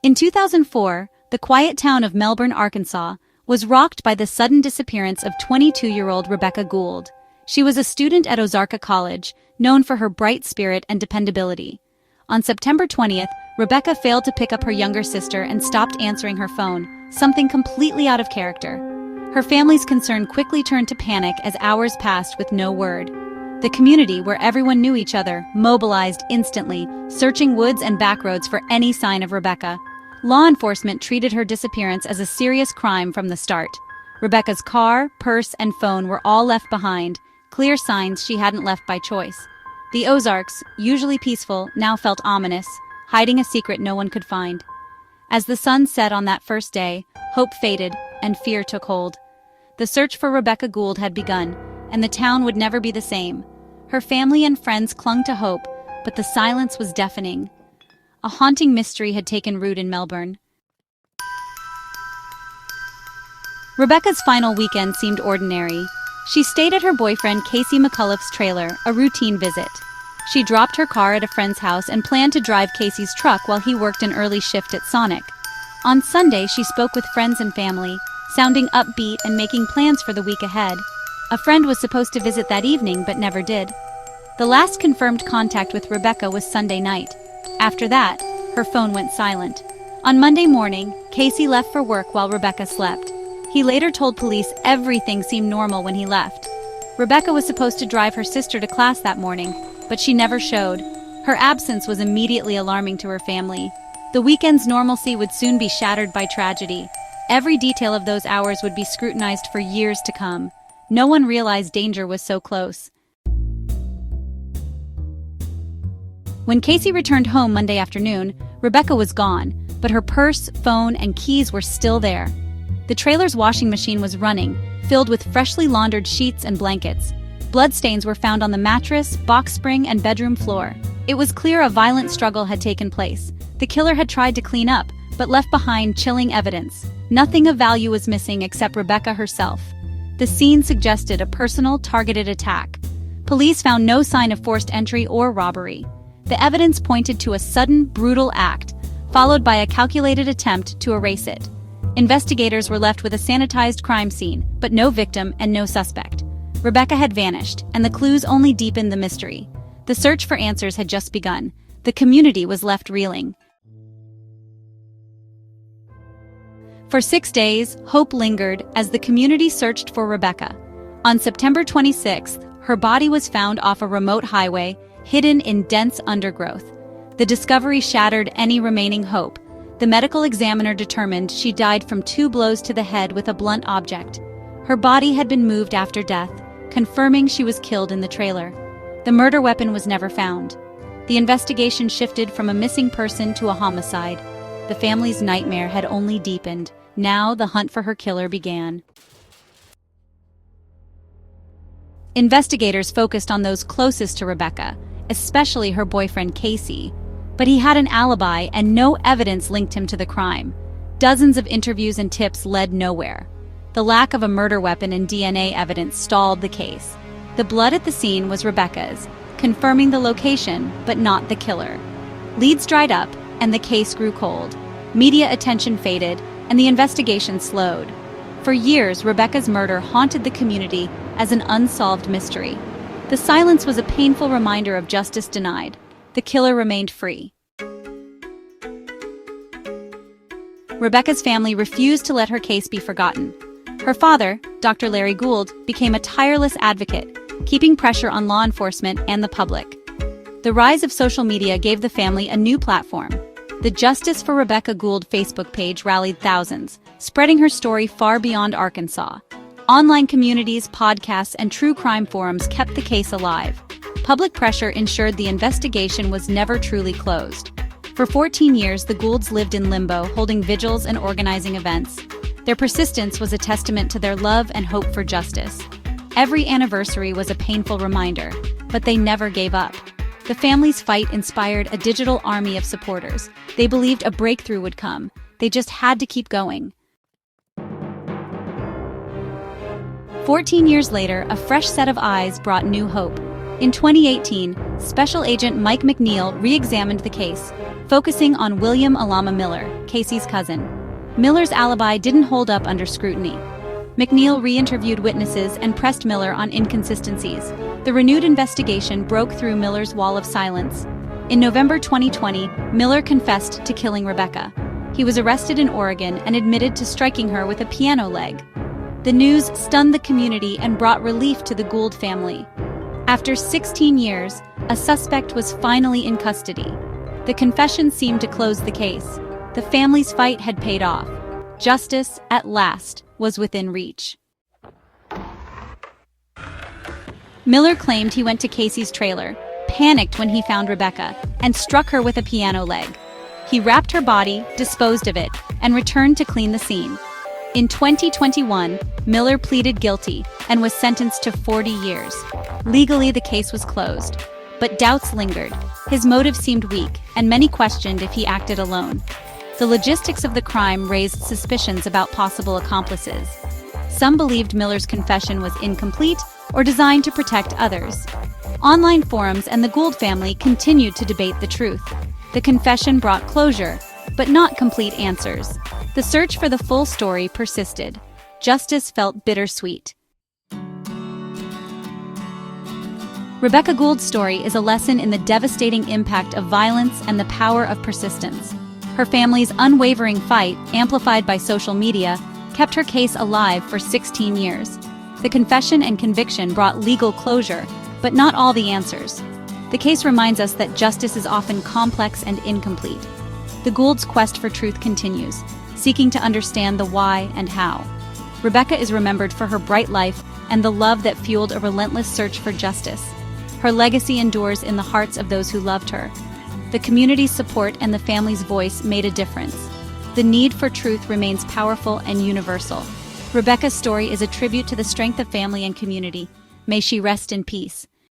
In 2004, the quiet town of Melbourne, Arkansas, was rocked by the sudden disappearance of 22-year-old Rebecca Gould. She was a student at Ozarka College, known for her bright spirit and dependability. On September 20th, Rebecca failed to pick up her younger sister and stopped answering her phone, something completely out of character. Her family's concern quickly turned to panic as hours passed with no word. The community, where everyone knew each other, mobilized instantly, searching woods and backroads for any sign of Rebecca. Law enforcement treated her disappearance as a serious crime from the start. Rebecca's car, purse, and phone were all left behind, clear signs she hadn't left by choice. The Ozarks, usually peaceful, now felt ominous, hiding a secret no one could find. As the sun set on that first day, hope faded and fear took hold. The search for Rebecca Gould had begun, and the town would never be the same. Her family and friends clung to hope, but the silence was deafening. A haunting mystery had taken root in Melbourne. Rebecca's final weekend seemed ordinary. She stayed at her boyfriend Casey McCullough's trailer, a routine visit. She dropped her car at a friend's house and planned to drive Casey's truck while he worked an early shift at Sonic. On Sunday, she spoke with friends and family, sounding upbeat and making plans for the week ahead. A friend was supposed to visit that evening but never did. The last confirmed contact with Rebecca was Sunday night. After that, her phone went silent. On Monday morning, Casey left for work while Rebecca slept. He later told police everything seemed normal when he left. Rebecca was supposed to drive her sister to class that morning, but she never showed. Her absence was immediately alarming to her family. The weekend's normalcy would soon be shattered by tragedy. Every detail of those hours would be scrutinized for years to come. No one realized danger was so close. When Casey returned home Monday afternoon, Rebecca was gone, but her purse, phone, and keys were still there. The trailer's washing machine was running, filled with freshly laundered sheets and blankets. Bloodstains were found on the mattress, box spring, and bedroom floor. It was clear a violent struggle had taken place. The killer had tried to clean up, but left behind chilling evidence. Nothing of value was missing except Rebecca herself. The scene suggested a personal, targeted attack. Police found no sign of forced entry or robbery. The evidence pointed to a sudden, brutal act, followed by a calculated attempt to erase it. Investigators were left with a sanitized crime scene, but no victim and no suspect. Rebecca had vanished, and the clues only deepened the mystery. The search for answers had just begun. The community was left reeling. For 6 days, hope lingered as the community searched for Rebecca. On September 26th, her body was found off a remote highway, hidden in dense undergrowth. The discovery shattered any remaining hope. The medical examiner determined she died from 2 blows to the head with a blunt object. Her body had been moved after death, confirming she was killed in the trailer. The murder weapon was never found. The investigation shifted from a missing person to a homicide. The family's nightmare had only deepened. Now the hunt for her killer began. Investigators focused on those closest to Rebecca, especially her boyfriend Casey. But he had an alibi and no evidence linked him to the crime. Dozens of interviews and tips led nowhere. The lack of a murder weapon and DNA evidence stalled the case. The blood at the scene was Rebecca's, confirming the location, but not the killer. Leads dried up, and the case grew cold. Media attention faded, and the investigation slowed. For years, Rebecca's murder haunted the community as an unsolved mystery. The silence was a painful reminder of justice denied. The killer remained free. Rebecca's family refused to let her case be forgotten. Her father, Dr. Larry Gould, became a tireless advocate, keeping pressure on law enforcement and the public. The rise of social media gave the family a new platform. The Justice for Rebecca Gould Facebook page rallied thousands, spreading her story far beyond Arkansas. Online communities, podcasts, and true crime forums kept the case alive. Public pressure ensured the investigation was never truly closed. For 14 years, the Goulds lived in limbo, holding vigils and organizing events. Their persistence was a testament to their love and hope for justice. Every anniversary was a painful reminder, but they never gave up. The family's fight inspired a digital army of supporters. They believed a breakthrough would come. They just had to keep going. 14 years later, a fresh set of eyes brought new hope. In 2018, Special Agent Mike McNeil re-examined the case, focusing on William Alama Miller, Casey's cousin. Miller's alibi didn't hold up under scrutiny. McNeil re-interviewed witnesses and pressed Miller on inconsistencies. The renewed investigation broke through Miller's wall of silence. In November 2020, Miller confessed to killing Rebecca. He was arrested in Oregon and admitted to striking her with a piano leg. The news stunned the community and brought relief to the Gould family. After 16 years, a suspect was finally in custody. The confession seemed to close the case. The family's fight had paid off. Justice, at last, was within reach. Miller claimed he went to Casey's trailer, panicked when he found Rebecca, and struck her with a piano leg. He wrapped her body, disposed of it, and returned to clean the scene. In 2021, Miller pleaded guilty and was sentenced to 40 years. Legally, the case was closed, but doubts lingered. His motive seemed weak, and many questioned if he acted alone. The logistics of the crime raised suspicions about possible accomplices. Some believed Miller's confession was incomplete or designed to protect others. Online forums and the Gould family continued to debate the truth. The confession brought closure, but not complete answers. The search for the full story persisted. Justice felt bittersweet. Rebecca Gould's story is a lesson in the devastating impact of violence and the power of persistence. Her family's unwavering fight, amplified by social media, kept her case alive for 16 years. The confession and conviction brought legal closure, but not all the answers. The case reminds us that justice is often complex and incomplete. The Gould's quest for truth continues, seeking to understand the why and how. Rebecca is remembered for her bright life and the love that fueled a relentless search for justice. Her legacy endures in the hearts of those who loved her. The community's support and the family's voice made a difference. The need for truth remains powerful and universal. Rebecca's story is a tribute to the strength of family and community. May she rest in peace.